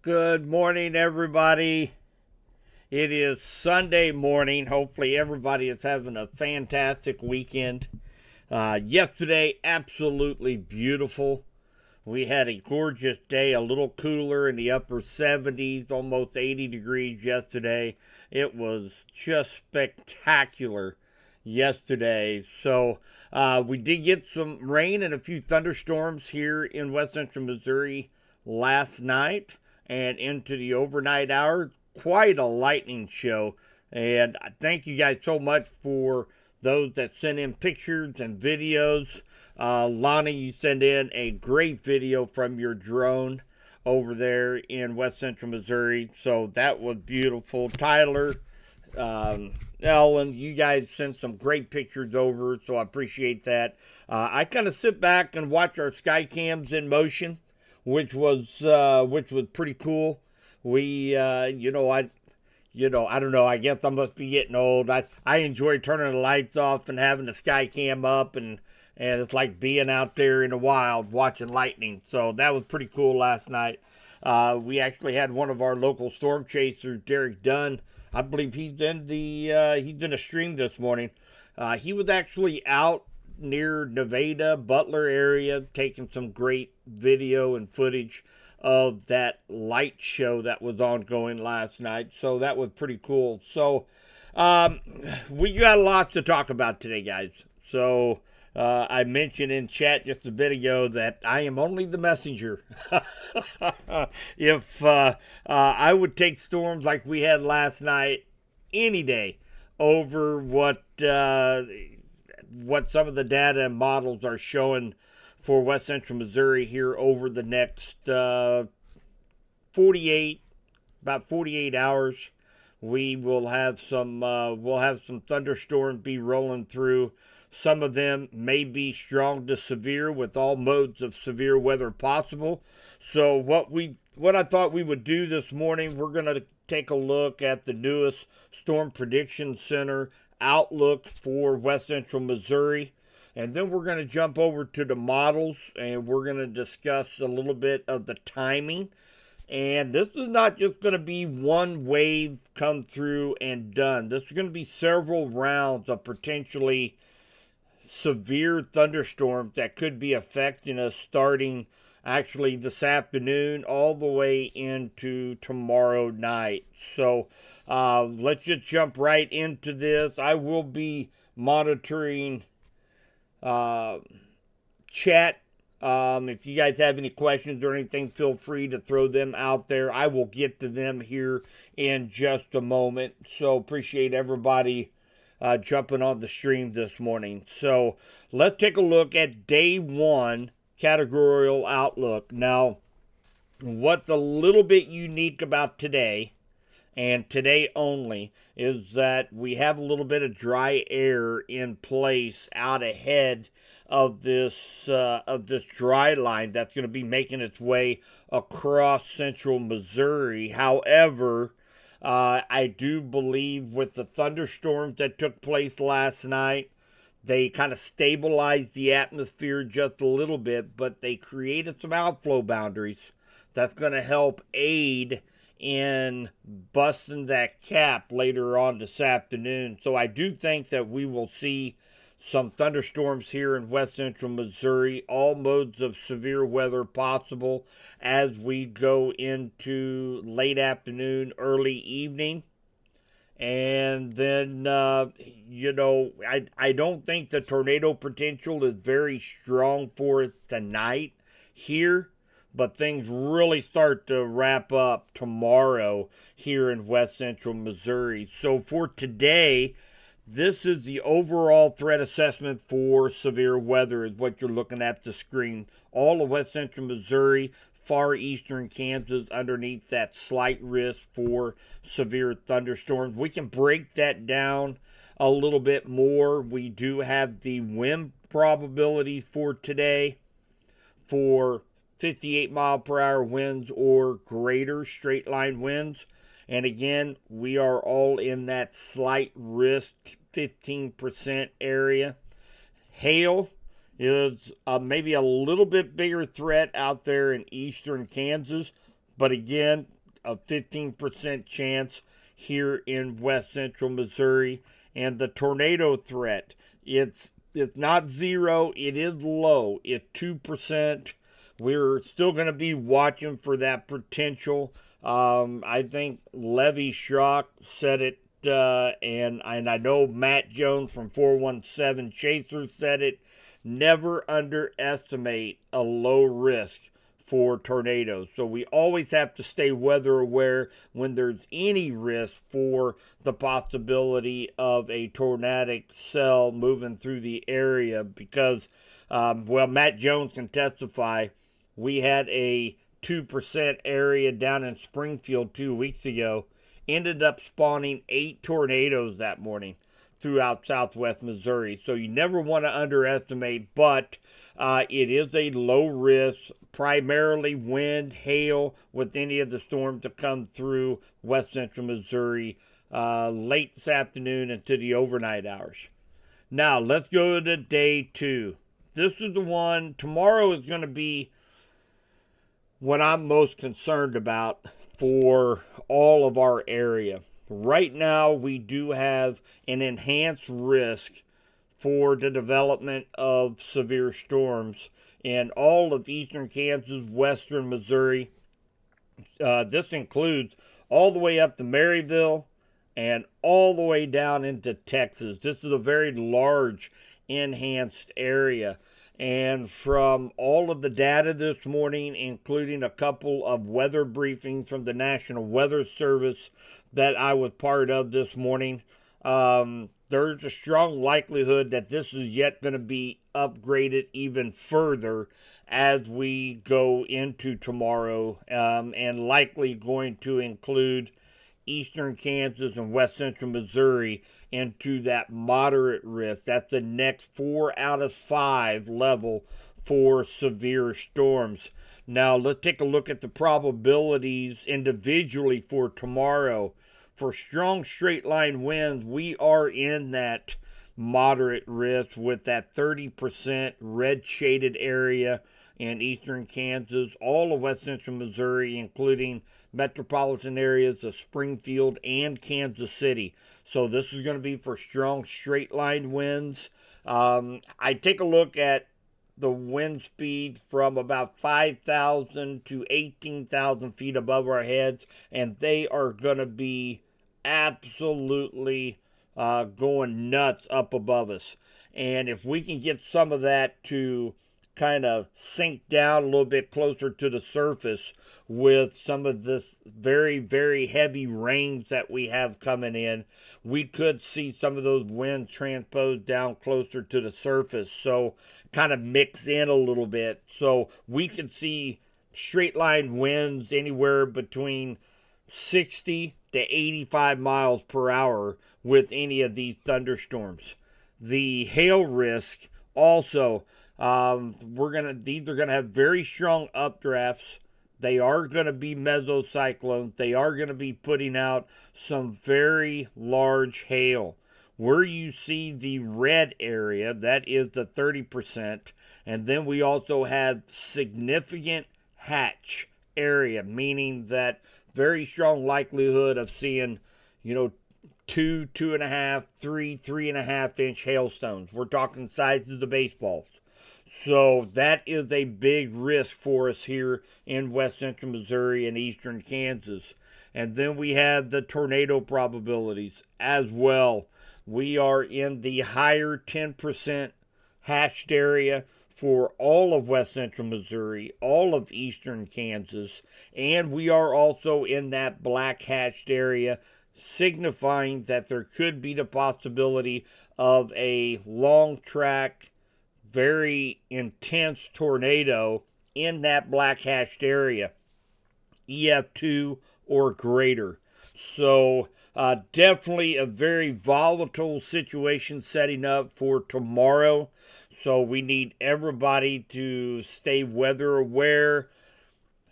Good morning, everybody. It is Sunday morning. Hopefully, everybody is having a fantastic weekend. Yesterday, absolutely beautiful. We had a gorgeous day, a little cooler in the upper 70s, almost 80 degrees yesterday. It was just spectacular yesterday. So, we did get some rain and a few thunderstorms here in west central Missouri last night and into the overnight hours. Quite a lightning show. And I thank you guys so much for those that sent in pictures and videos. Lonnie, you sent in a great video from your drone over there in west central Missouri. So that was beautiful. Tyler, Ellen, you guys sent some great pictures over, so I appreciate that. I kind of sit back and watch our sky cams in motion, which was pretty cool. I don't know. I guess I must be getting old. I enjoy turning the lights off and having the sky cam up, and it's like being out there in the wild watching lightning. So that was pretty cool last night. We actually had one of our local storm chasers, Derek Dunn. I believe he's in the stream this morning. He was actually out near Nevada, Butler area, taking some great video and footage of that light show that was ongoing last night. So that was pretty cool. So we got lots to talk about today, guys. So I mentioned in chat just a bit ago that I am only the messenger. If I would take storms like we had last night any day over what some of the data and models are showing for west central Missouri here over the next 48 hours. We'll have some thunderstorms be rolling through. Some of them may be strong to severe, with all modes of severe weather possible. So what I thought we would do this morning, we're going to take a look at the newest Storm Prediction Center outlook for west central Missouri. And then we're going to jump over to the models, and we're going to discuss a little bit of the timing. And this is not just going to be one wave come through and done. This is going to be several rounds of potentially severe thunderstorms that could be affecting us starting actually this afternoon all the way into tomorrow night. So let's just jump right into this. I will be monitoring chat. If you guys have any questions or anything, feel free to throw them out there. I will get to them here in just a moment. So appreciate everybody jumping on the stream this morning. So let's take a look at day one categorical outlook. Now, what's a little bit unique about today, and today only, is that we have a little bit of dry air in place out ahead of this dry line that's going to be making its way across central Missouri. However, I do believe with the thunderstorms that took place last night, they kind of stabilized the atmosphere just a little bit, but they created some outflow boundaries that's going to help aid in busting that cap later on this afternoon. So I do think that we will see some thunderstorms here in west central Missouri, all modes of severe weather possible as we go into late afternoon, early evening. And then, I don't think the tornado potential is very strong for us tonight here, but things really start to wrap up tomorrow here in west central Missouri. So for today, this is the overall threat assessment for severe weather, is what you're looking at the screen. All of west central Missouri, far eastern Kansas underneath that slight risk for severe thunderstorms. We can break that down a little bit more. We do have the wind probabilities for today for 58 mile per hour winds or greater, straight line winds. And again, we are all in that slight risk 15% area. Hail is maybe a little bit bigger threat out there in eastern Kansas, but again, a 15% chance here in west central Missouri. And the tornado threat, it's not zero, it is low. It's 2%. We're still going to be watching for that potential. I think Levy Schrock said it, and I know Matt Jones from 417 Chaser said it. Never underestimate a low risk for tornadoes. So we always have to stay weather aware when there's any risk for the possibility of a tornadic cell moving through the area because, Matt Jones can testify. We had a 2% area down in Springfield 2 weeks ago. Ended up spawning 8 tornadoes that morning throughout southwest Missouri. So you never want to underestimate, but it is a low risk, primarily wind, hail with any of the storms that come through west central Missouri late this afternoon into the overnight hours. Now, let's go to day 2. This is the one, tomorrow is going to be what I'm most concerned about for all of our area. Right now, we do have an enhanced risk for the development of severe storms in all of eastern Kansas, western Missouri. This includes all the way up to Maryville and all the way down into Texas. This is a very large enhanced area. And from all of the data this morning, including a couple of weather briefings from the National Weather Service that I was part of this morning, there's a strong likelihood that this is yet going to be upgraded even further as we go into tomorrow, and likely going to include eastern Kansas and west central Missouri into that moderate risk. That's the next 4 out of 5 level for severe storms. Now let's take a look at the probabilities individually for tomorrow. For strong straight line winds, we are in that moderate risk with that 30% red shaded area in eastern Kansas, all of west central Missouri, including metropolitan areas of Springfield and Kansas City. So this is going to be for strong straight line winds. I take a look at the wind speed from about 5,000 to 18,000 feet above our heads, and they are going to be absolutely going nuts up above us. And if we can get some of that to kind of sink down a little bit closer to the surface with some of this very, very heavy rains that we have coming in, we could see some of those winds transpose down closer to the surface. So kind of mix in a little bit. So we could see straight line winds anywhere between 60 to 85 miles per hour with any of these thunderstorms. The hail risk also, these are gonna have very strong updrafts. They are gonna be mesocyclones. They are gonna be putting out some very large hail. Where you see the red area, that is the 30%, and then we also have significant hatch area, meaning that very strong likelihood of seeing, 2, 2.5, 3, 3.5 inch hailstones. We're talking sizes of baseballs. So that is a big risk for us here in west central Missouri and eastern Kansas. And then we have the tornado probabilities as well. We are in the higher 10% hatched area for all of west central Missouri, all of eastern Kansas, and we are also in that black hatched area, signifying that there could be the possibility of a long track, very intense tornado in that black hatched area, EF2 or greater. So definitely a very volatile situation setting up for tomorrow. So we need everybody to stay weather aware.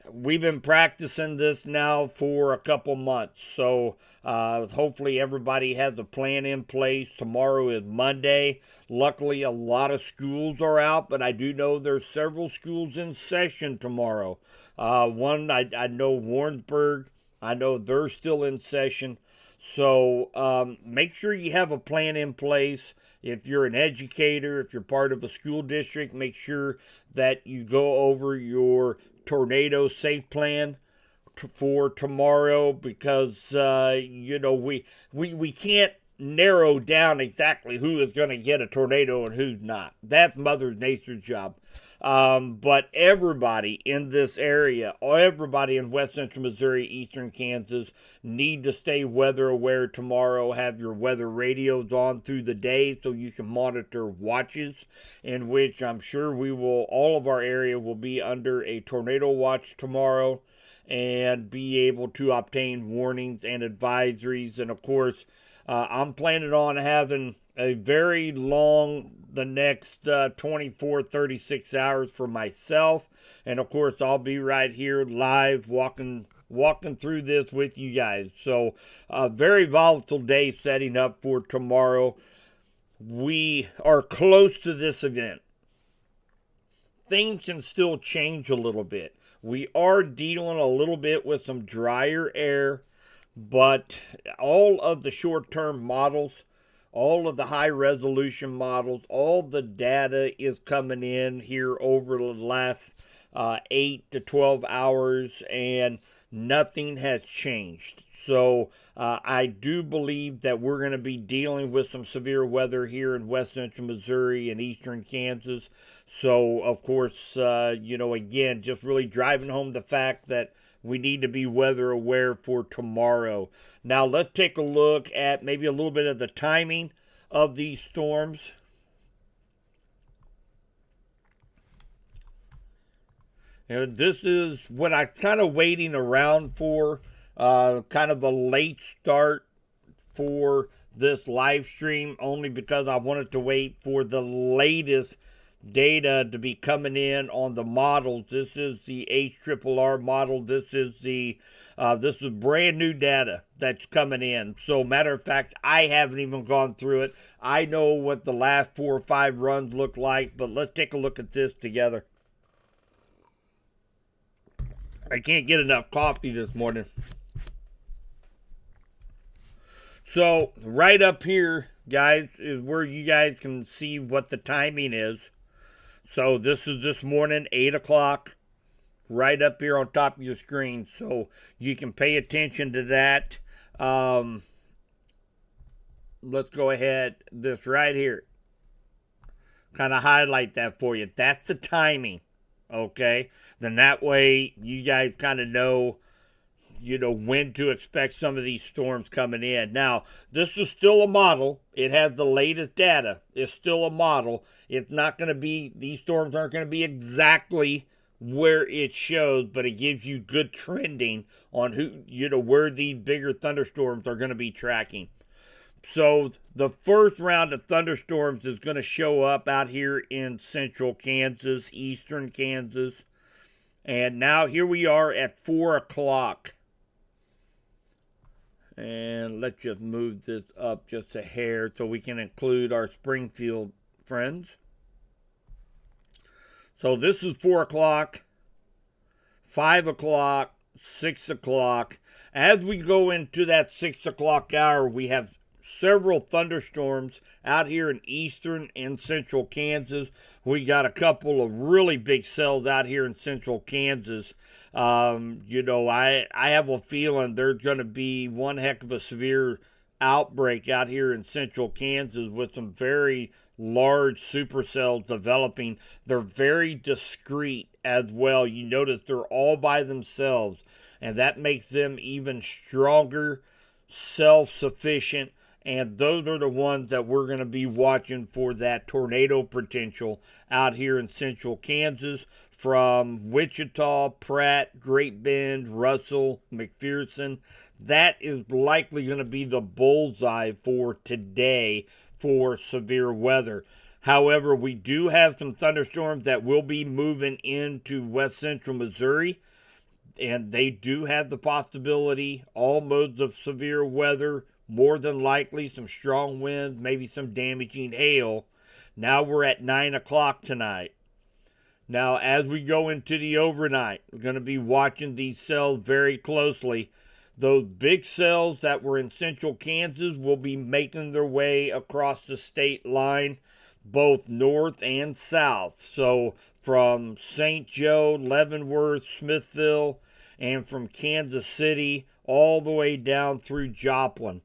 We've been practicing this now for a couple months. So hopefully everybody has a plan in place. Tomorrow is Monday. Luckily, a lot of schools are out, but I do know there's several schools in session tomorrow. One, I know Warrensburg I know they're still in session. So make sure you have a plan in place. If you're an educator, if you're part of a school district, make sure that you go over your tornado safe plan for tomorrow, because we can't narrow down exactly who is going to get a tornado and who's not. That's Mother Nature's job. But everybody in this area, everybody in West Central Missouri, Eastern Kansas, need to stay weather aware tomorrow. Have your weather radios on through the day so you can monitor watches, in which I'm sure all of our area will be under a tornado watch tomorrow, and be able to obtain warnings and advisories. And of course, I'm planning on having a very long, the next 24, 36 hours for myself. And of course, I'll be right here live walking through this with you guys. So a very volatile day setting up for tomorrow. We are close to this event. Things can still change a little bit. We are dealing a little bit with some drier air, but all of the short-term models, all of the high-resolution models, all the data is coming in here over the last 8 to 12 hours, and nothing has changed. So I do believe that we're going to be dealing with some severe weather here in West Central Missouri and Eastern Kansas. So, of course, again, just really driving home the fact that we need to be weather aware for tomorrow. Now, let's take a look at maybe a little bit of the timing of these storms. And this is what I'm kind of waiting around for, kind of a late start for this live stream, only because I wanted to wait for the latest data to be coming in on the models. This is the HRRR model. This is brand new data that's coming in. So matter of fact, I haven't even gone through it. I know what the last 4 or 5 runs look like, but let's take a look at this together. I can't get enough coffee this morning. So right up here, guys, is where you guys can see what the timing is. So this is this morning, 8 o'clock, right up here on top of your screen. So you can pay attention to that. Let's go ahead, this right here. Kind of highlight that for you. That's the timing, okay? Then that way you guys kind of know, when to expect some of these storms coming in. Now, this is still a model. It has the latest data. It's still a model. It's not going to be, these storms aren't going to be exactly where it shows, but it gives you good trending on where these bigger thunderstorms are going to be tracking. So the first round of thunderstorms is going to show up out here in central Kansas, eastern Kansas. And now here we are at 4 o'clock. And let's just move this up just a hair so we can include our Springfield friends. So this is 4 o'clock, 5 o'clock, 6 o'clock. As we go into that 6 o'clock hour, we have several thunderstorms out here in eastern and central Kansas. We got a couple of really big cells out here in central Kansas. I have a feeling there's going to be one heck of a severe outbreak out here in central Kansas with some very large supercells developing. They're very discreet as well. You notice they're all by themselves, and that makes them even stronger, self-sufficient. And those are the ones that we're going to be watching for that tornado potential out here in central Kansas, from Wichita, Pratt, Great Bend, Russell, McPherson. That is likely going to be the bullseye for today for severe weather. However, we do have some thunderstorms that will be moving into west central Missouri, and they do have the possibility, all modes of severe weather, more than likely some strong winds, maybe some damaging hail. Now we're at 9 o'clock tonight. Now, as we go into the overnight, we're going to be watching these cells very closely. Those big cells that were in central Kansas will be making their way across the state line, both north and south. So from St. Joe, Leavenworth, Smithville, and from Kansas City all the way down through Joplin.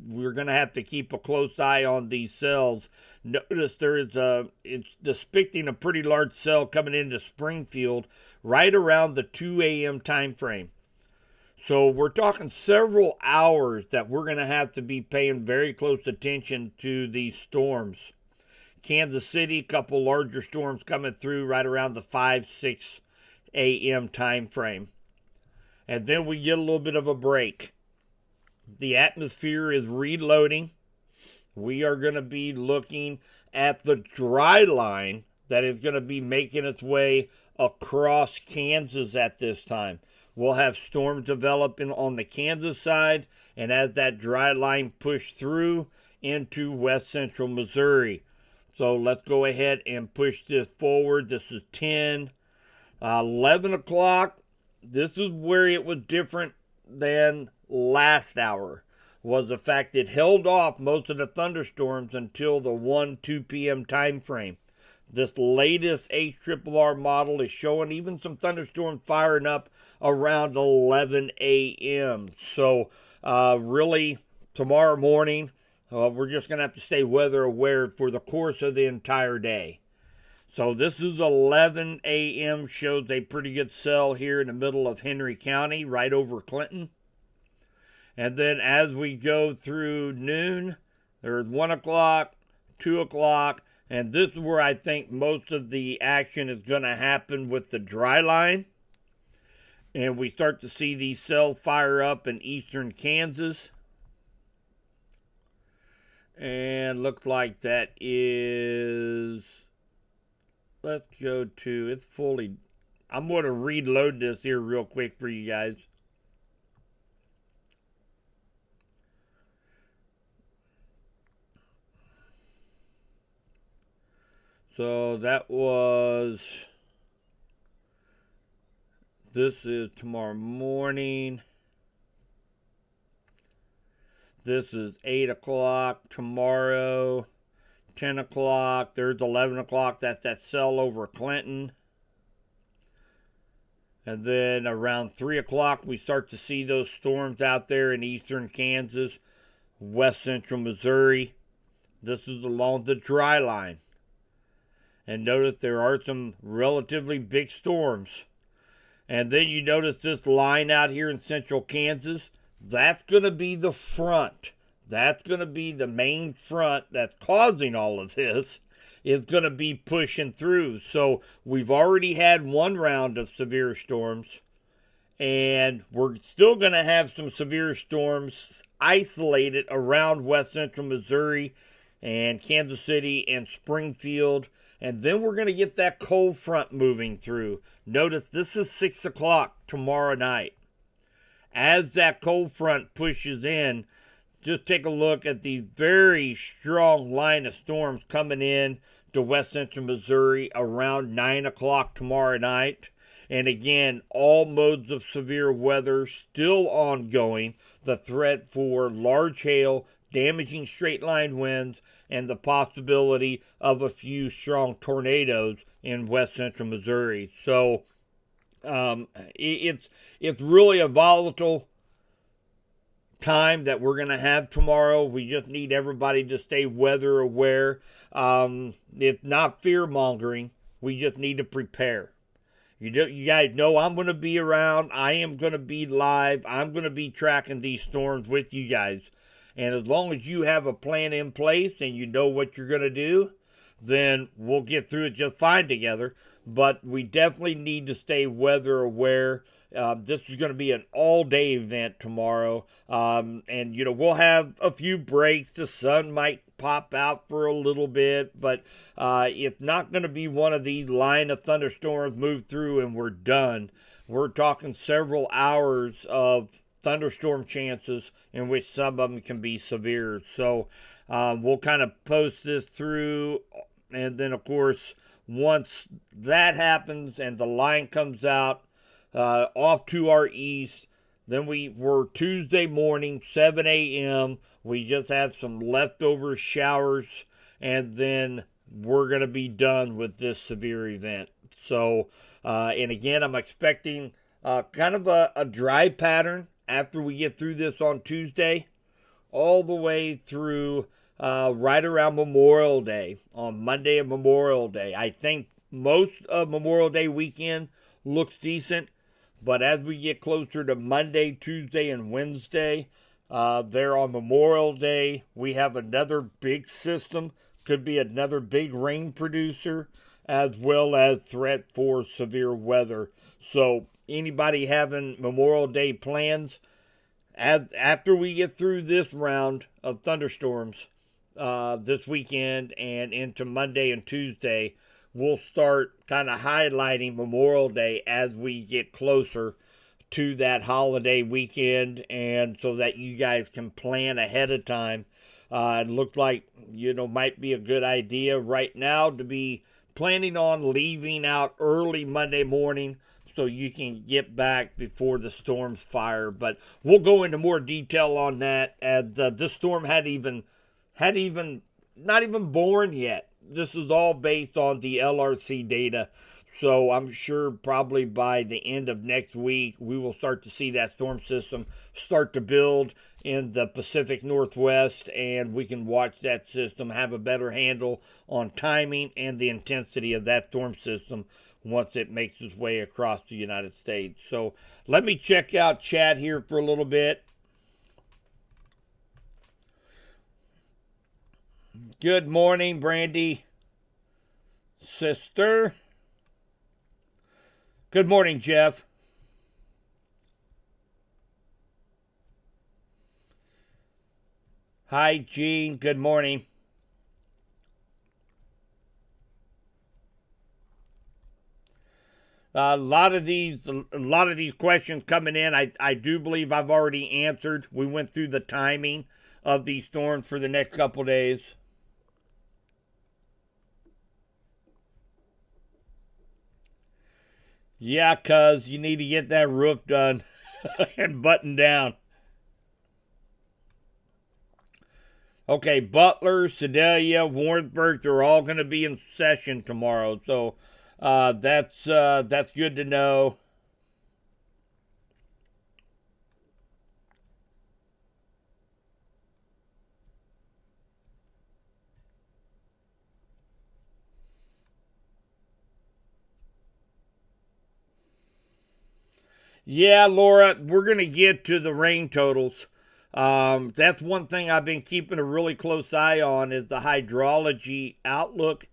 We're going to have to keep a close eye on these cells. Notice it's depicting a pretty large cell coming into Springfield right around the 2 a.m. time frame. So we're talking several hours that we're going to have to be paying very close attention to these storms. Kansas City, a couple larger storms coming through right around the 5-6 a.m. time frame. And then we get a little bit of a break. The atmosphere is reloading. We are going to be looking at the dry line that is going to be making its way across Kansas at this time. We'll have storms developing on the Kansas side, and as that dry line push through into west central Missouri. So let's go ahead and push this forward. This is 11 o'clock. This is where it was different than last hour, was the fact it held off most of the thunderstorms until the 1-2 p.m. time frame. This latest HRRR model is showing even some thunderstorms firing up around 11 a.m. So really, tomorrow morning, we're just going to have to stay weather aware for the course of the entire day. So this is 11 a.m. shows a pretty good cell here in the middle of Henry County, right over Clinton. And then as we go through noon, there's 1 o'clock, 2 o'clock, and this is where I think most of the action is going to happen with the dry line. And we start to see these cells fire up in eastern Kansas. And looks like that is, let's go to, it's fully, I'm going to reload this here real quick for you guys. So that was, this is tomorrow morning. This is 8 o'clock tomorrow, 10 o'clock. There's 11 o'clock. That's that cell over Clinton. And then around 3 o'clock, we start to see those storms out there in eastern Kansas, west central Missouri. This is along the dry line. And notice there are some relatively big storms. And then you notice this line out here in central Kansas. That's going to be the front. That's going to be the main front that's causing all of this. Is going to be pushing through. So we've already had one round of severe storms. And we're still going to have some severe storms isolated around west central Missouri and Kansas City and Springfield. And then we're going to get that cold front moving through. Notice this is 6 o'clock tomorrow night. As that cold front pushes in, just take a look at the very strong line of storms coming in to west central Missouri around 9 o'clock tomorrow night. And again, all modes of severe weather still ongoing. The threat for large hail, damaging straight line winds, and the possibility of a few strong tornadoes in west central Missouri. So it's really a volatile time that we're going to have tomorrow. We just need everybody to stay weather aware. It's not fear mongering. We just need to prepare. You guys know I'm going to be around. I am going to be live. I'm going to be tracking these storms with you guys. And as long as you have a plan in place and you know what you're going to do, then we'll get through it just fine together. But we definitely need to stay weather aware. This is going to be an all-day event tomorrow. And, we'll have a few breaks. The sun might pop out for a little bit, but it's not going to be one of these line of thunderstorms move through and we're done. We're talking several hours of thunderstorm chances in which some of them can be severe. So we'll kind of post this through, and then, of course, once that happens and the line comes out, off to our east, Then we were Tuesday morning, 7 a.m. We just had some leftover showers, and then we're going to be done with this severe event. So, and again, I'm expecting kind of a dry pattern after we get through this on Tuesday, all the way through right around Memorial Day, on Monday of Memorial Day. I think most of Memorial Day weekend looks decent, but as we get closer to Monday, Tuesday, and Wednesday, there on Memorial Day, we have another big system, could be another big rain producer, as well as threat for severe weather. So anybody having Memorial Day plans, after we get through this round of thunderstorms this weekend and into Monday and Tuesday, we'll start kind of highlighting Memorial Day as we get closer to that holiday weekend, and so that you guys can plan ahead of time. It looks like, might be a good idea right now to be planning on leaving out early Monday morning so you can get back before the storms fire. But we'll go into more detail on that, as this storm had not even born yet. This is all based on the LRC data. So I'm sure probably by the end of next week, we will start to see that storm system start to build in the Pacific Northwest, and we can watch that system have a better handle on timing and the intensity of that storm system once it makes its way across the United States. So let me check out chat here for a little bit. Good morning, Brandy, sister. Good morning, Jeff. Hi, Gene. Good morning. A lot of these questions coming in, I do believe I've already answered. We went through the timing of these storms for the next couple days. Yeah, cuz you need to get that roof done and buttoned down. Okay, Butler, Sedalia, Warrensburg, they're all going to be in session tomorrow. So that's good to know. Yeah, Laura, we're going to get to the rain totals. That's one thing I've been keeping a really close eye on, is the hydrology outlook,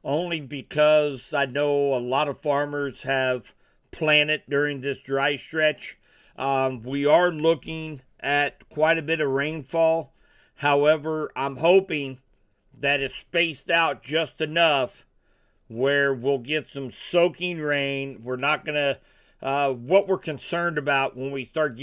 only because I know a lot of farmers have planted during this dry stretch. We are looking at quite a bit of rainfall. However, I'm hoping that it's spaced out just enough where we'll get some soaking rain. We're not going to what we're concerned about when we start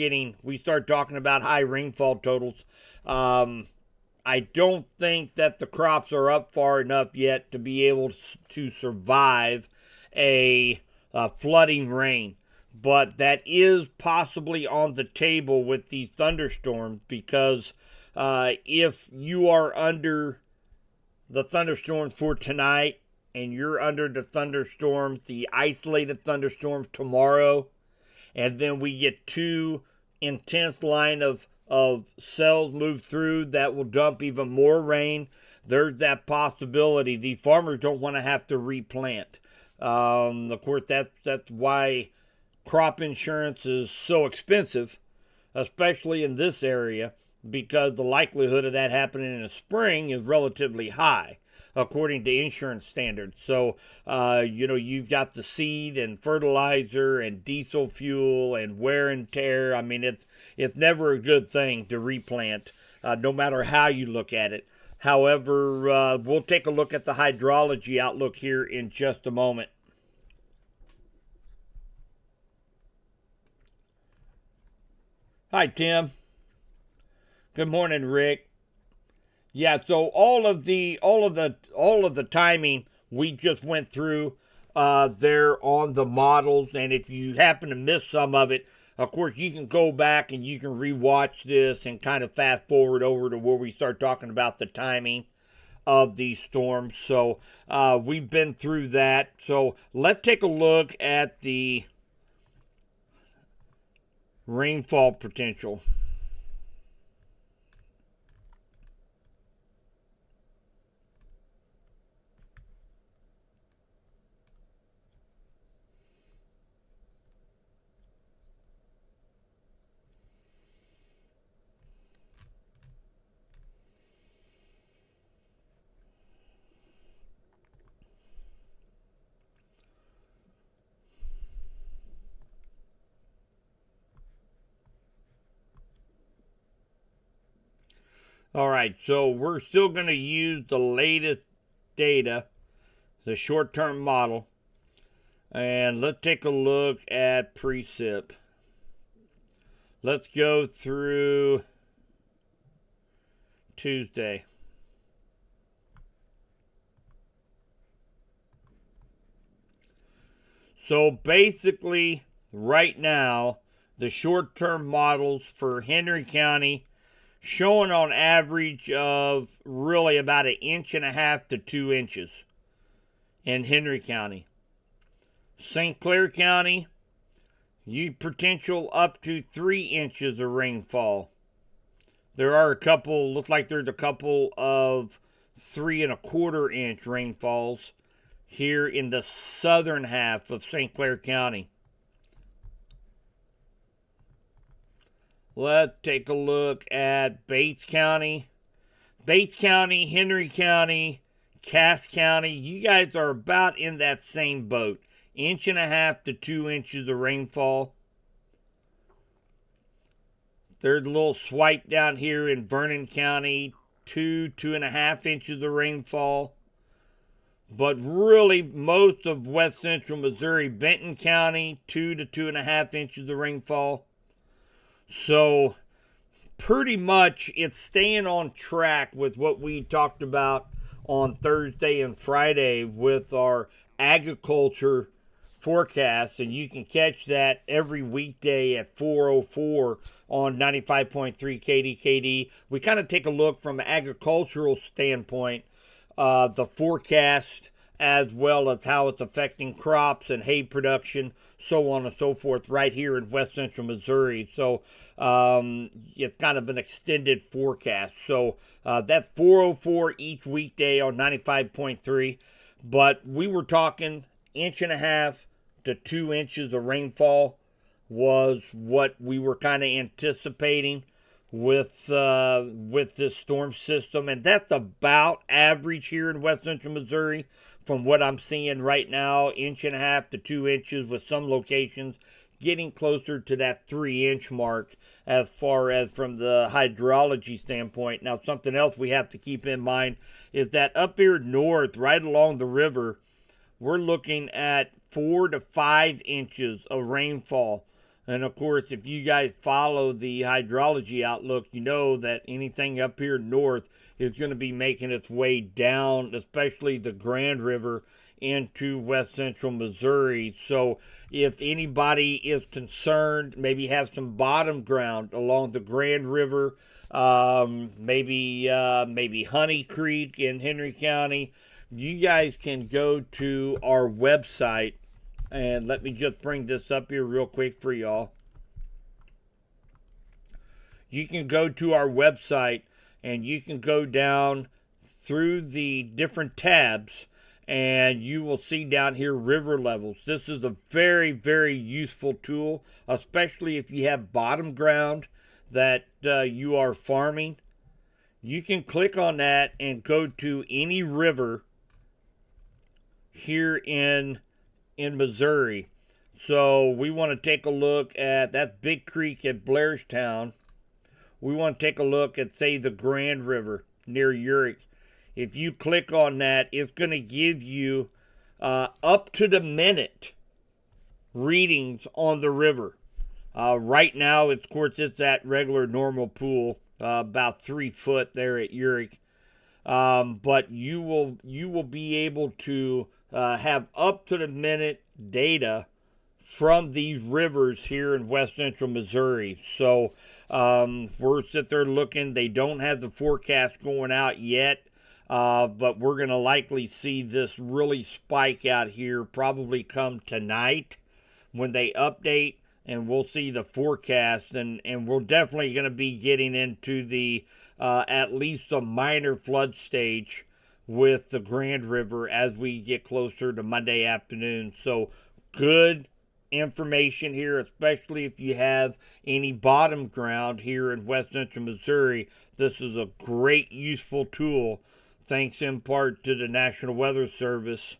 talking about high rainfall totals. I don't think that the crops are up far enough yet to be able to survive a flooding rain. But that is possibly on the table with these thunderstorms, because if you are under the thunderstorms for tonight, and you're under the isolated thunderstorms tomorrow, and then we get two intense line of cells move through that will dump even more rain, there's that possibility. These farmers don't want to have to replant. Of course, that's why crop insurance is so expensive, especially in this area, because the likelihood of that happening in the spring is relatively high, according to insurance standards. So, you've got the seed and fertilizer and diesel fuel and wear and tear. I mean, it's never a good thing to replant, no matter how you look at it. However, we'll take a look at the hydrology outlook here in just a moment. Hi, Tim. Good morning, Rick. Yeah, so all of the timing we just went through there on the models, and if you happen to miss some of it, Of course, you can go back and you can rewatch this and kind of fast forward over to where we start talking about the timing of these storms. So we've been through that. So let's take a look at the rainfall potential. All right, so we're still going to use the latest data, the short-term model, and let's take a look at precip. Let's go through Tuesday. So basically, right now, the short-term models for Henry County showing on average of really about 1.5 to 2 inches in Henry County. St. Clair County, you potential up to 3 inches of rainfall. There are a couple, looks like there's a couple of 3.25 inch rainfalls here in the southern half of St. Clair County. Let's take a look at Bates County. Bates County, Henry County, Cass County. You guys are about in that same boat. 1.5 to 2 inches of rainfall. There's a little swipe down here in Vernon County. 2.5 inches of rainfall. But really, most of west central Missouri, Benton County, 2 to 2.5 inches of rainfall. So, pretty much it's staying on track with what we talked about on Thursday and Friday with our agriculture forecast. And you can catch that every weekday at 4:04 on 95.3 KDKD. We kind of take a look from an agricultural standpoint, the forecast, as well as how it's affecting crops and hay production, so on and so forth, right here in west central Missouri. So it's kind of an extended forecast. So that's 4:04 each weekday on 95.3. But we were talking 1.5 to 2 inches of rainfall was what we were kind of anticipating with this storm system, and that's about average here in west central Missouri from what I'm seeing right now. 1.5 to 2 inches, with some locations getting closer to that 3-inch mark as far as from the hydrology standpoint. Now, something else we have to keep in mind is that up here north, right along the river, we're looking at 4 to 5 inches of rainfall. And of course, if you guys follow the hydrology outlook, you know that anything up here north is going to be making its way down, especially the Grand River, into west central Missouri. So if anybody is concerned, maybe have some bottom ground along the Grand River, maybe Honey Creek in Henry County, you guys can go to our website. And let me just bring this up here real quick for y'all. You can go to our website and you can go down through the different tabs and you will see down here river levels. This is a very, very useful tool, especially if you have bottom ground that you are farming. You can click on that and go to any river here in Missouri. So we want to take a look at that Big Creek at Blairstown. We want to take a look at, say, the Grand River near Urick. If you click on that, it's going to give you up to the minute readings on the river. Right now, of course, it's that regular normal pool, about 3 foot there at Urick. But you will be able to have up to the minute data from these rivers here in west central Missouri. So we're sitting there looking. They don't have the forecast going out yet, but we're going to likely see this really spike out here probably come tonight when they update, and we'll see the forecast, and we're definitely going to be getting into the at least a minor flood stage with the Grand River as we get closer to Monday afternoon. So good information here, especially if you have any bottom ground here in west central Missouri. This is a great useful tool, thanks in part to the National Weather Service.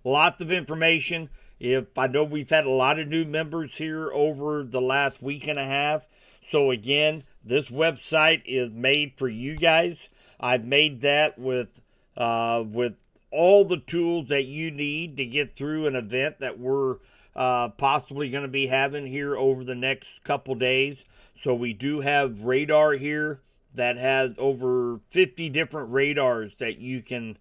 Lots of information. If I know we've had a lot of new members here over the last week and a half. So again, this website is made for you guys. I've made that with all the tools that you need to get through an event that we're possibly going to be having here over the next couple days. So we do have radar here that has over 50 different radars that you can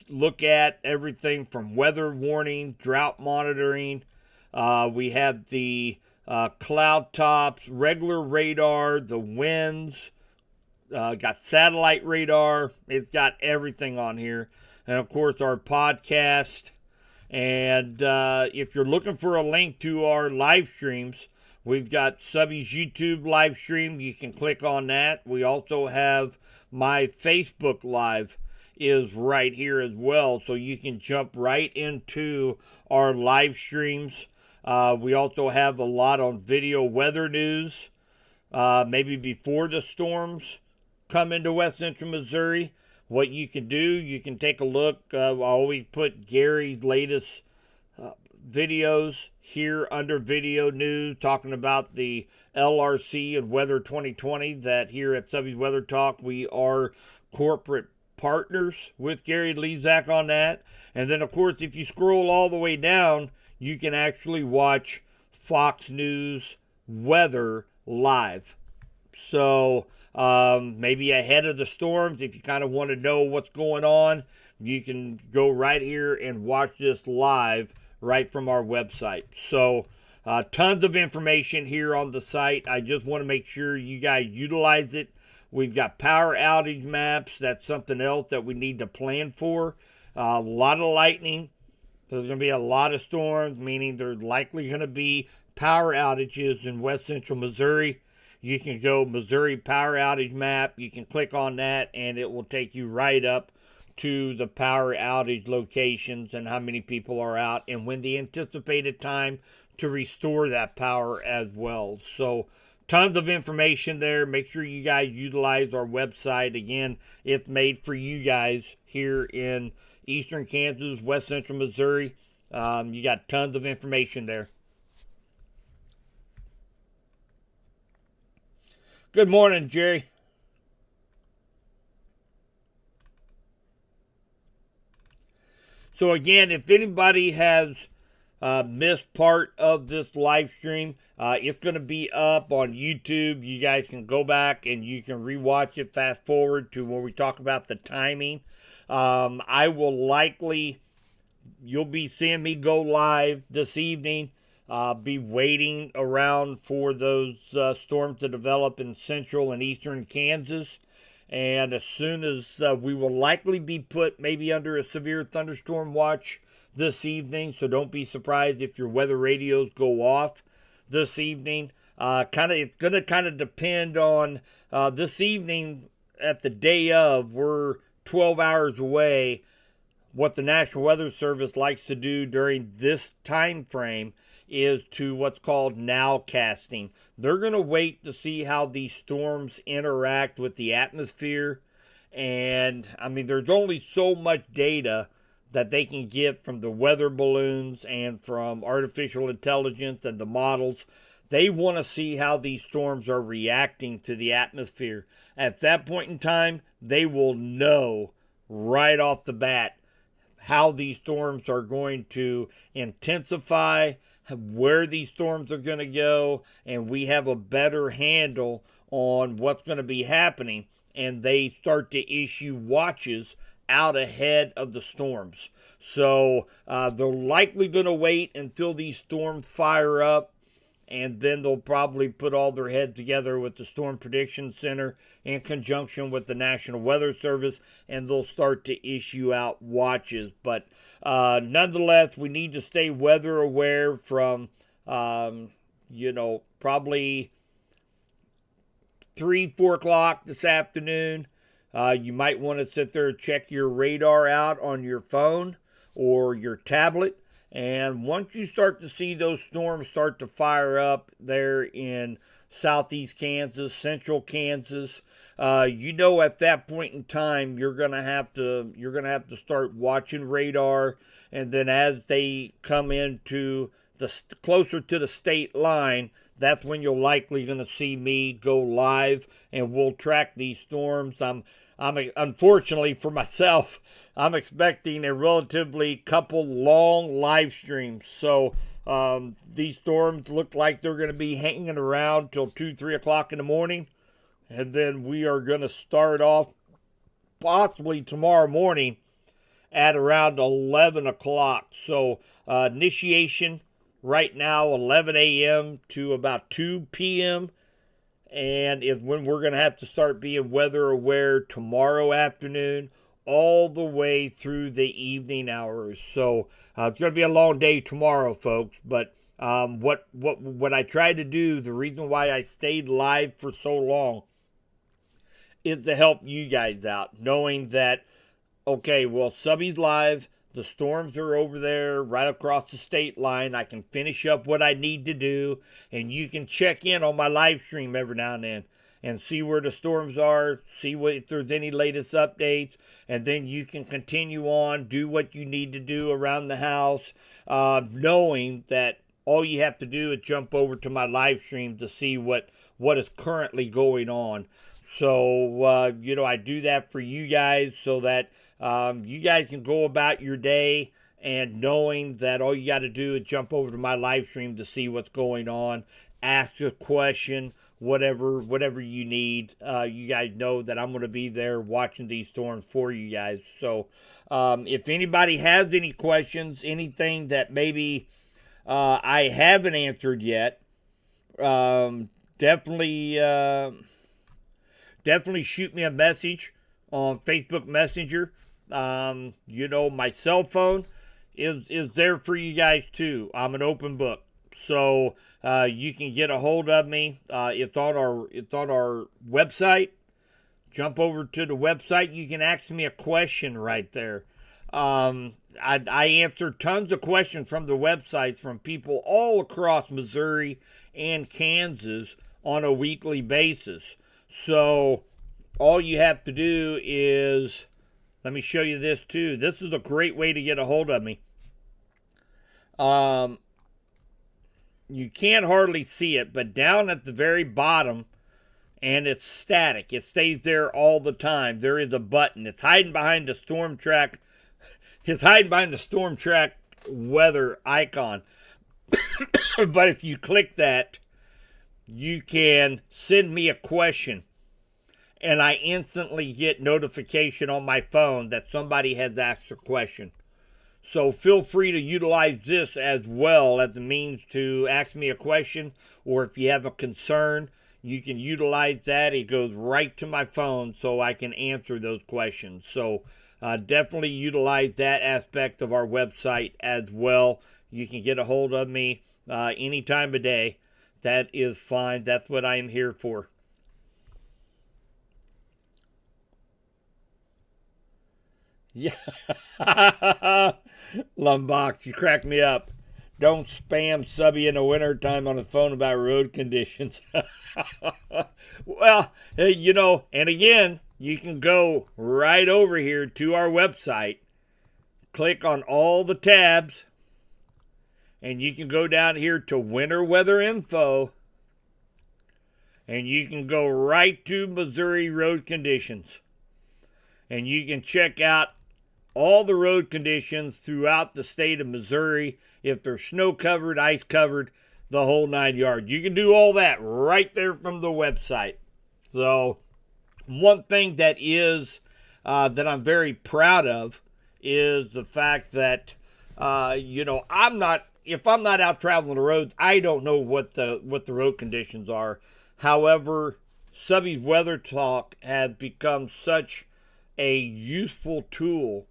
look at, everything from weather warning, drought monitoring. We have the cloud tops, regular radar, the winds, got satellite radar. It's got everything on here. And of course, our podcast. And if you're looking for a link to our live streams, we've got Subby's YouTube live stream. You can click on that. We also have my Facebook Live is right here as well, so you can jump right into our live streams. We also have a lot on video weather news, maybe before the storms come into west central Missouri. What you can do, you can take a look. I always put Gary's latest videos here under video news, talking about the LRC and Weather 2020, that here at Subby's Weather Talk, we are corporate partners with Gary Lezak on that. And then, of course, if you scroll all the way down, you can actually watch Fox News weather live. So maybe ahead of the storms, if you kind of want to know what's going on, you can go right here and watch this live right from our website. So tons of information here on the site. I just want to make sure you guys utilize it. We've got power outage maps. That's something else that we need to plan for. A lot of lightning. There's going to be a lot of storms, meaning there's likely going to be power outages in west central Missouri. You can go Missouri power outage map. You can click on that, and it will take you right up to the power outage locations and how many people are out and when the anticipated time to restore that power as well. So tons of information there. Make sure you guys utilize our website. Again, it's made for you guys here in eastern Kansas, west central Missouri. You got tons of information there. Good morning, Jerry. So again, if anybody has missed part of this live stream, it's going to be up on YouTube. You guys can go back and you can rewatch it, fast forward to where we talk about the timing. I will likely, you'll be seeing me go live this evening. Be waiting around for those storms to develop in central and eastern Kansas. And as soon as we will likely be put maybe under a severe thunderstorm watch this evening, so don't be surprised if your weather radios go off this evening. It's going to kind of depend on this evening. At the day of, we're 12 hours away. What the National Weather Service likes to do during this time frame is to what's called nowcasting. They're going to wait to see how these storms interact with the atmosphere. And I mean, there's only so much data that they can get from the weather balloons and from artificial intelligence and the models. They want to see how these storms are reacting to the atmosphere. At that point in time, they will know right off the bat how these storms are going to intensify, where these storms are going to go, and we have a better handle on what's going to be happening. And they start to issue watches out ahead of the storms. So they're likely going to wait until these storms fire up, and then they'll probably put all their heads together with the Storm Prediction Center in conjunction with the National Weather Service, and they'll start to issue out watches. But nonetheless, we need to stay weather aware from, probably 3-4 o'clock this afternoon. You might want to sit there and check your radar out on your phone or your tablet. And once you start to see those storms start to fire up there in southeast Kansas, central Kansas, at that point in time you're gonna have to start watching radar, and then as they come into the closer to the state line, that's when you're likely going to see me go live, and we'll track these storms. I'm unfortunately for myself, I'm expecting a relatively couple long live streams. So these storms look like they're going to be hanging around till 2-3 o'clock in the morning, and then we are going to start off possibly tomorrow morning at around 11 o'clock. So initiation right now, 11 a.m. to about 2 p.m., and is when we're going to have to start being weather aware tomorrow afternoon all the way through the evening hours. So it's going to be a long day tomorrow, folks. But what I tried to do, the reason why I stayed live for so long, is to help you guys out, knowing that, okay, well, Subby's live. The storms are over there right across the state line. I can finish up what I need to do, and you can check in on my live stream every now and then and see where the storms are, see if there's any latest updates, and then you can continue on, do what you need to do around the house, knowing that all you have to do is jump over to my live stream to see what is currently going on. So, I do that for you guys so that you guys can go about your day and knowing that all you got to do is jump over to my live stream to see what's going on, ask a question, whatever you need. You guys know that I'm going to be there watching these storms for you guys. So if anybody has any questions, anything that maybe I haven't answered yet, definitely shoot me a message on Facebook Messenger. My cell phone is there for you guys too. I'm an open book, so you can get a hold of me. It's on our website. Jump over to the website. You can ask me a question right there. I answer tons of questions from the websites from people all across Missouri and Kansas on a weekly basis. So all you have to do is, let me show you this too. This is a great way to get a hold of me. You can't hardly see it, but down at the very bottom, and it's static. It stays there all the time. There is a button. It's hiding behind the Storm Track. It's hiding behind the Storm Track weather icon. But if you click that, you can send me a question, and I instantly get notification on my phone that somebody has asked a question. So feel free to utilize this as well as a means to ask me a question, or if you have a concern, you can utilize that. It goes right to my phone so I can answer those questions. So definitely utilize that aspect of our website as well. You can get a hold of me any time of day. That is fine. That's what I am here for. Yeah. Lumbox, you crack me up. Don't spam Subby in the wintertime on the phone about road conditions. Well, and again, you can go right over here to our website, click on all the tabs, and you can go down here to winter weather info, and you can go right to Missouri road conditions, and you can check out all the road conditions throughout the state of Missouri, if they're snow covered, ice covered, the whole 9 yards. You can do all that right there from the website. So one thing that is that I'm very proud of is the fact that I'm not, if I'm not out traveling the roads, I don't know what the road conditions are. However, Subby's Weather Talk has become such a useful tool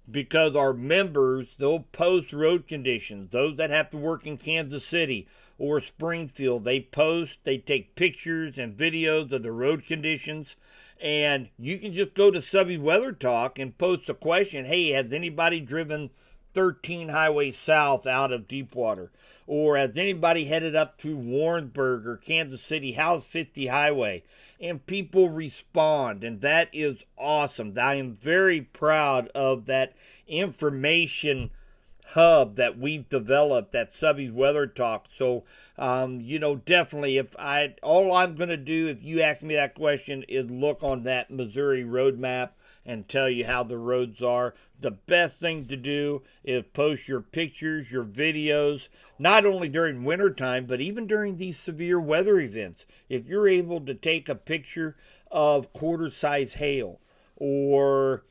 because our members, they'll post road conditions. Those that have to work in Kansas City or Springfield, they post, they take pictures and videos of the road conditions. And you can just go to Subby Weather Talk and post a question. Hey, has anybody driven 13 Highway South out of Deepwater? Or has anybody headed up to Warrensburg or Kansas City? How's 50 Highway? And people respond, and that is awesome. I am very proud of that information hub that we've developed at Subby's Weather Talk. So, definitely, all I'm going to do, if you ask me that question, is look on that Missouri roadmap and tell you how the roads are. The best thing to do is post your pictures, your videos, not only during wintertime, but even during these severe weather events. If you're able to take a picture of quarter-size hail or,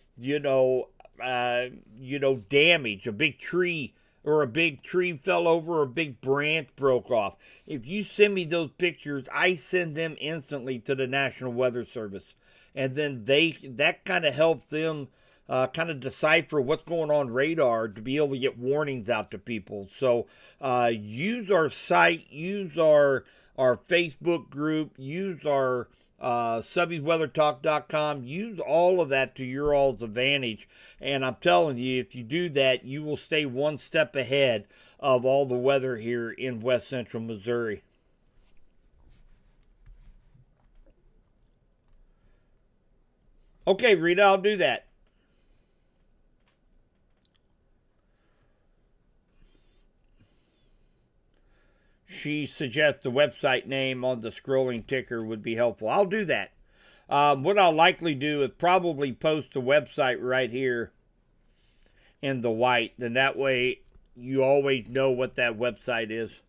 damage, a big tree fell over or a big branch broke off. If you send me those pictures, I send them instantly to the National Weather Service. And then that kind of helps them kind of decipher what's going on radar to be able to get warnings out to people. So use our site, use our Facebook group, use our Subby'sWeatherTalk.com. Use all of that to your all's advantage. And I'm telling you, if you do that, you will stay one step ahead of all the weather here in West Central Missouri. Okay, Rita, I'll do that. She suggests the website name on the scrolling ticker would be helpful. I'll do that. What I'll likely do is probably post the website right here in the white. Then that way you always know what that website is.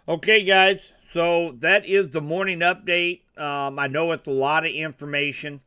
Okay, guys. So that is the morning update. I know it's a lot of information,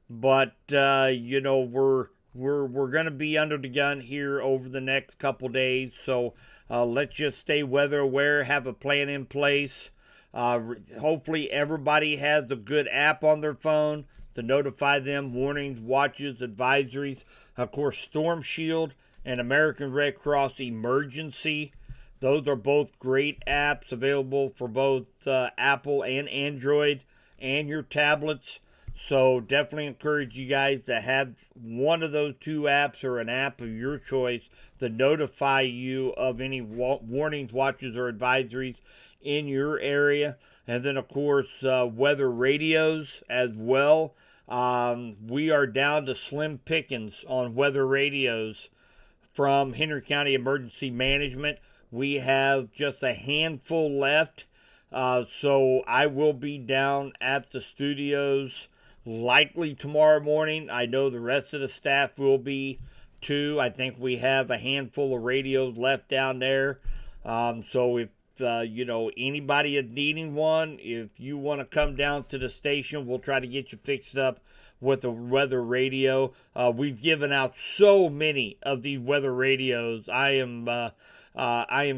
but we're going to be under the gun here over the next couple days. So let's just stay weather aware, have a plan in place. Hopefully everybody has a good app on their phone to notify them warnings, watches, advisories. Of course, Storm Shield and American Red Cross Emergency. Those are both great apps available for both Apple and Android and your tablets. So definitely encourage you guys to have one of those two apps or an app of your choice to notify you of any warnings, watches, or advisories in your area. And then, of course, weather radios as well. We are down to slim pickings on weather radios from Henry County Emergency Management. We have just a handful left. So I will be down at the studios likely tomorrow morning. I know the rest of the staff will be too. I think we have a handful of radios left down there. So if anybody is needing one, if you want to come down to the station, we'll try to get you fixed up with a weather radio. We've given out so many of these weather radios. I am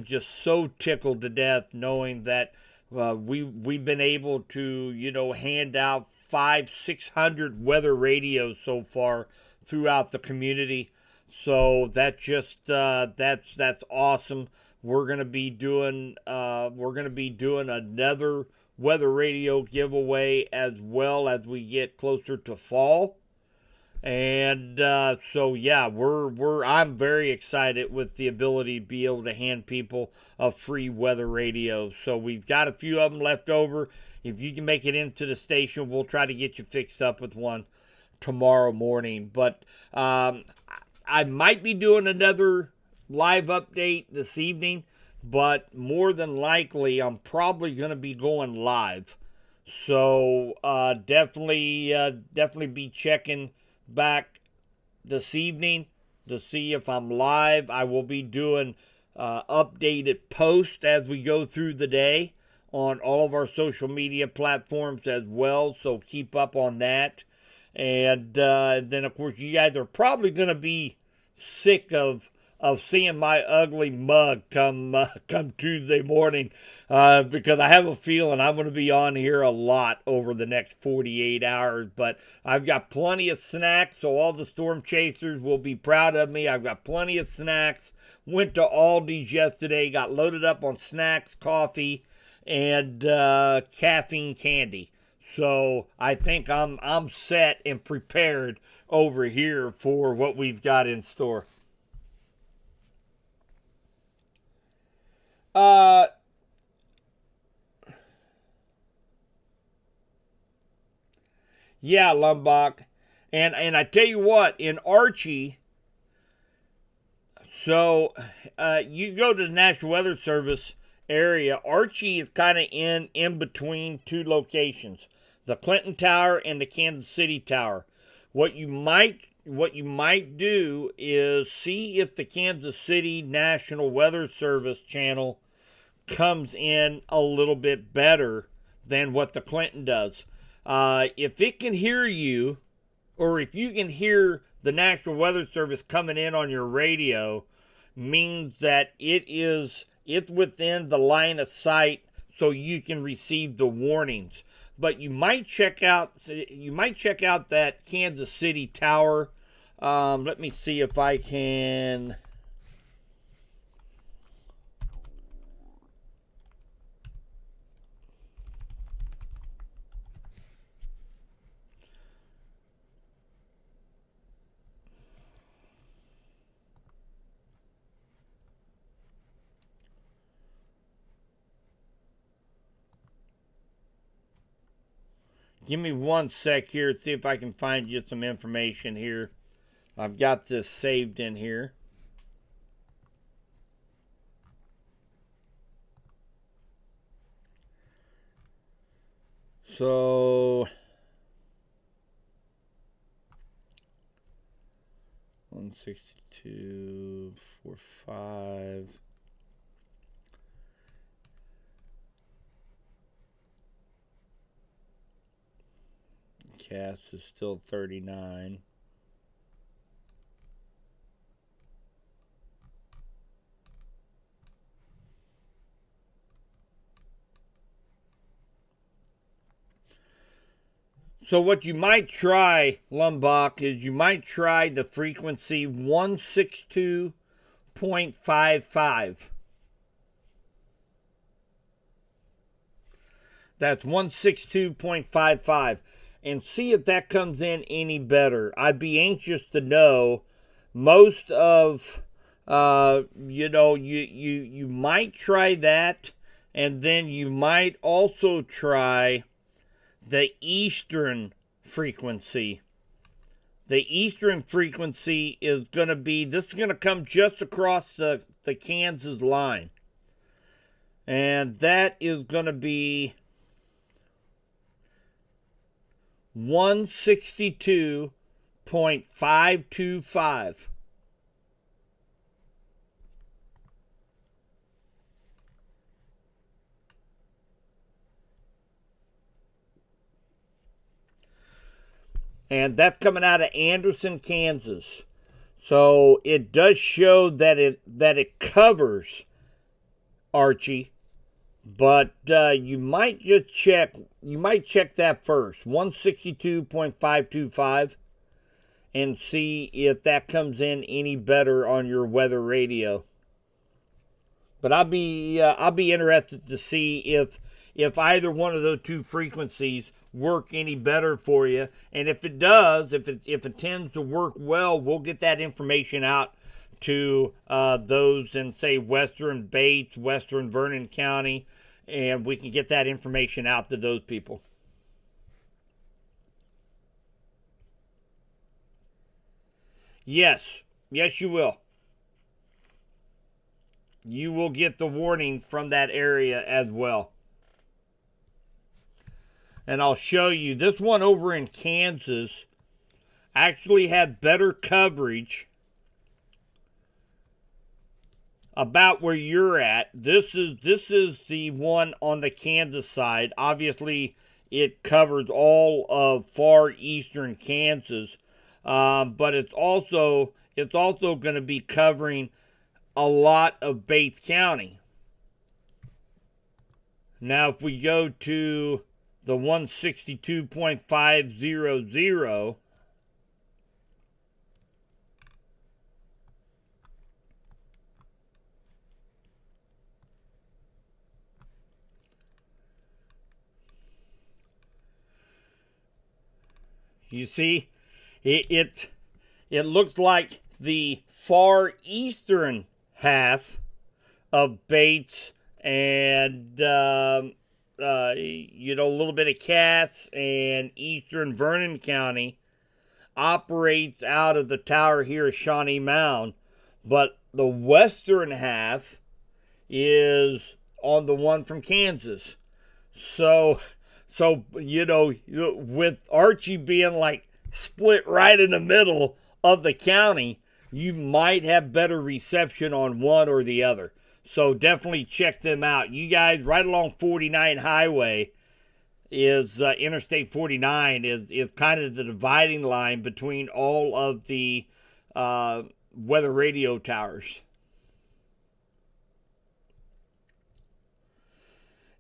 just so tickled to death knowing that we've been able to hand out 500-600 weather radios so far throughout the community. So that's awesome. We're gonna be doing another weather radio giveaway as well as we get closer to fall. And I'm very excited with the ability to be able to hand people a free weather radio. So we've got a few of them left over. If you can make it into the station, we'll try to get you fixed up with one tomorrow morning. But I might be doing another live update this evening, but more than likely I'm probably going to be going live. So definitely be checking back this evening to see if I'm live. I will be doing updated posts as we go through the day on all of our social media platforms as well, so keep up on that. And then, of course, you guys are probably going to be sick of seeing my ugly mug come Tuesday morning, because I have a feeling I'm going to be on here a lot over the next 48 hours. But I've got plenty of snacks, so all the storm chasers will be proud of me. I've got plenty of snacks. Went to Aldi's yesterday, got loaded up on snacks, coffee, and caffeine candy. So I think I'm set and prepared over here for what we've got in store. Yeah, Lumbach. And I tell you what, in Archie, so you go to the National Weather Service area. Archie is kind of in between two locations, the Clinton Tower and the Kansas City Tower. What you might do is see if the Kansas City National Weather Service channel comes in a little bit better than what the Clinton does. If it can hear you, or if you can hear the National Weather Service coming in on your radio, means that it's within the line of sight, so you can receive the warnings. But you might check out that Kansas City Tower. Let me see if I can. Give me one sec here, see if I can find you some information here. I've got this saved in here. So 162.45. Cass is still 39. So what you might try, Lumbach, is you might try the frequency 162.55. That's 162.55. And see if that comes in any better. I'd be anxious to know. Most of, you might try that, and then you might also try the eastern frequency. The eastern frequency is going to be, this is going to come just across the Kansas line. And that is going to be 162.525. And that's coming out of Anderson, Kansas. So it does show that it covers Archie. But you might just check. You might check that first, 162.525, and see if that comes in any better on your weather radio. But I'll be interested to see if either one of those two frequencies work any better for you. And if it does, if it tends to work well, we'll get that information out to those in, say, Western Bates, Western Vernon County, and we can get that information out to those people. Yes, you will. You will get the warnings from that area as well. And I'll show you, this one over in Kansas actually had better coverage about where you're at. This is the one on the Kansas side. Obviously, it covers all of far eastern Kansas, but it's also going to be covering a lot of Bates County. Now, if we go to the 162.500, you see, it looks like the far eastern half of Bates and a little bit of Cass and eastern Vernon County operates out of the tower here at Shawnee Mound, but the western half is on the one from Kansas. So with Archie being like split right in the middle of the county, you might have better reception on one or the other. So definitely check them out. You guys, right along 49 Highway is Interstate 49 is kind of the dividing line between all of the weather radio towers.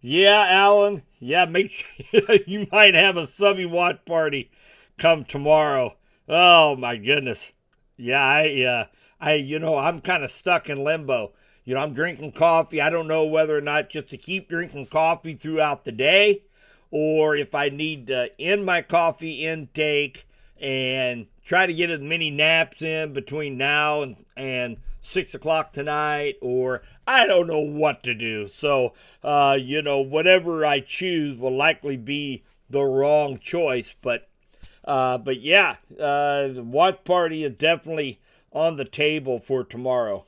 Yeah, Alan. Yeah, make sure you might have a subby watch party come tomorrow. Oh my goodness. Yeah, I'm kind of stuck in limbo. I'm drinking coffee. I don't know whether or not just to keep drinking coffee throughout the day, or if I need to end my coffee intake and try to get as many naps in between now and 6 o'clock tonight, or I don't know what to do. So, whatever I choose will likely be the wrong choice. But yeah, the watch party is definitely on the table for tomorrow.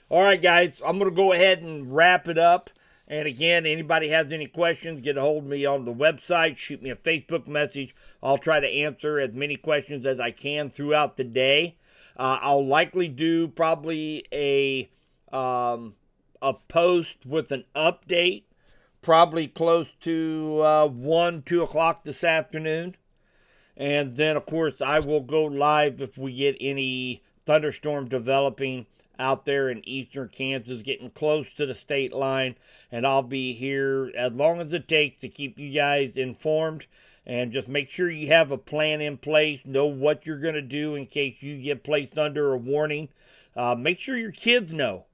All right, guys, I'm going to go ahead and wrap it up. And again, anybody has any questions, get a hold of me on the website. Shoot me a Facebook message. I'll try to answer as many questions as I can throughout the day. I'll likely do probably a post with an update, probably close to 1, 2 o'clock this afternoon. And then, of course, I will go live if we get any thunderstorm developing out there in eastern Kansas, getting close to the state line, and I'll be here as long as it takes to keep you guys informed. And just make sure you have a plan in place, know what you're going to do in case you get placed under a warning. Make sure your kids know,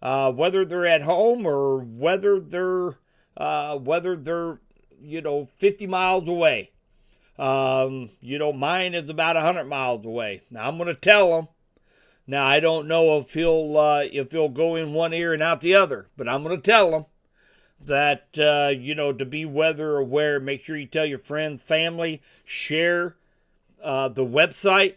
whether they're at home or whether they're 50 miles away. Mine is about 100 miles away. Now I'm going to tell them. Now, I don't know if he'll go in one ear and out the other, but I'm going to tell him that, to be weather aware. Make sure you tell your friends, family, share the website,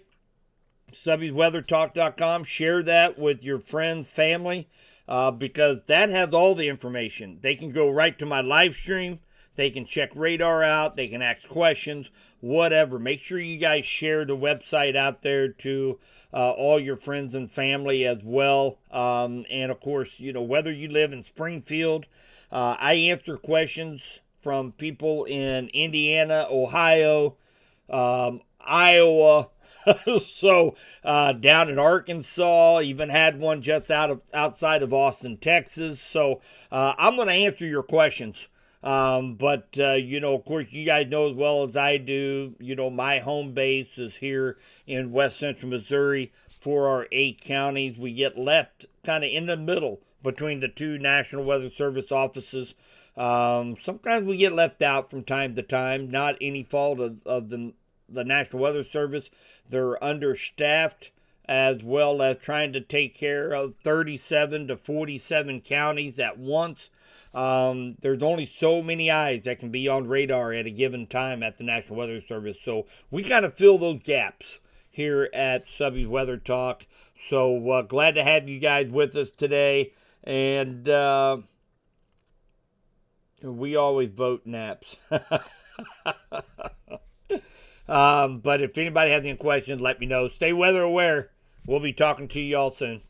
Subby'sWeatherTalk.com. Share that with your friends, family, because that has all the information. They can go right to my live stream. They can check radar out. They can ask questions, whatever. Make sure you guys share the website out there to all your friends and family as well. And, of course, whether you live in Springfield, I answer questions from people in Indiana, Ohio, Iowa, so down in Arkansas, even had one just outside of Austin, Texas. So I'm going to answer your questions. But of course, you guys know as well as I do, my home base is here in West Central Missouri. For our 8 counties, we get left kind of in the middle between the 2 National Weather Service offices. Sometimes we get left out from time to time, not any fault of the National Weather Service. They're understaffed, as well as trying to take care of 37 to 47 counties at once. There's only so many eyes that can be on radar at a given time at the National Weather Service. So we kind of fill those gaps here at Subby's Weather Talk. So glad to have you guys with us today. And we always vote naps. But if anybody has any questions, let me know. Stay weather aware. We'll be talking to y'all soon.